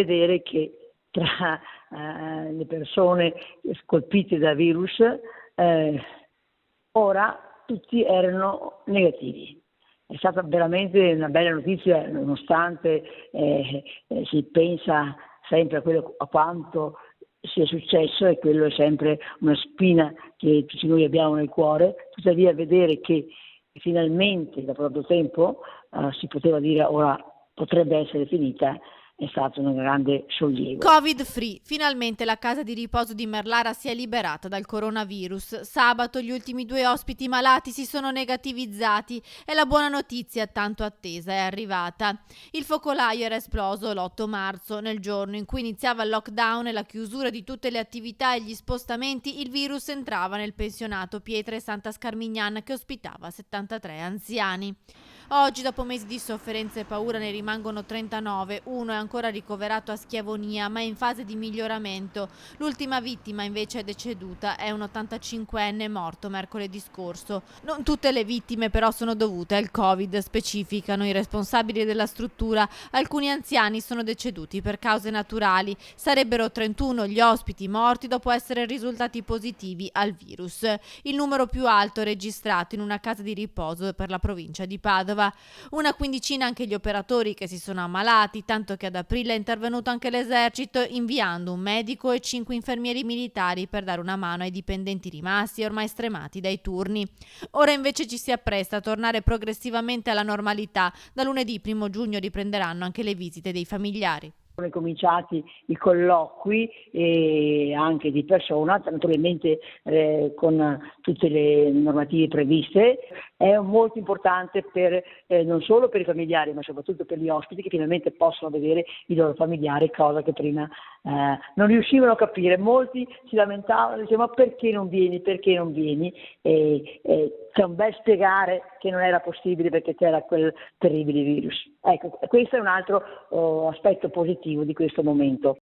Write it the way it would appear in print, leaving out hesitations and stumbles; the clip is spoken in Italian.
vedere che tra le persone colpite da virus ora tutti erano negativi. È stata veramente una bella notizia, nonostante si pensa sempre a quanto sia successo, e quello è sempre una spina che tutti noi abbiamo nel cuore. Tuttavia vedere che finalmente dopo tanto tempo si poteva dire ora potrebbe essere finita, è stato un grande sollievo. Covid free. Finalmente la casa di riposo di Merlara si è liberata dal coronavirus. Sabato gli ultimi 2 ospiti malati si sono negativizzati e la buona notizia tanto attesa è arrivata. Il focolaio era esploso l'8 marzo, nel giorno in cui iniziava il lockdown e la chiusura di tutte le attività e gli spostamenti. Il virus entrava nel pensionato Pietra e Santa Scarmignan, che ospitava 73 anziani. Oggi, dopo mesi di sofferenza e paura, ne rimangono 39. Uno è ancora ricoverato a Schiavonia, ma è in fase di miglioramento. L'ultima vittima invece è deceduta, è un 85enne morto mercoledì scorso. Non tutte le vittime però sono dovute al Covid, specificano i responsabili della struttura. Alcuni anziani sono deceduti per cause naturali. Sarebbero 31 gli ospiti morti dopo essere risultati positivi al virus. Il numero più alto registrato in una casa di riposo per la provincia di Padova. Una quindicina anche gli operatori che si sono ammalati, tanto che ad aprile è intervenuto anche l'esercito, inviando un medico e 5 infermieri militari per dare una mano ai dipendenti rimasti ormai stremati dai turni. Ora invece ci si appresta a tornare progressivamente alla normalità. Da lunedì 1 giugno riprenderanno anche le visite dei familiari. Sono cominciati i colloqui anche di persona, naturalmente con tutte le normative previste. È molto importante non solo per i familiari, ma soprattutto per gli ospiti, che finalmente possono vedere i loro familiari, cosa che prima non riuscivano a capire. Molti si lamentavano, dicevano: ma perché non vieni, perché non vieni? C'è un bel spiegare che non era possibile perché c'era quel terribile virus. Ecco, questo è un altro aspetto positivo di questo momento.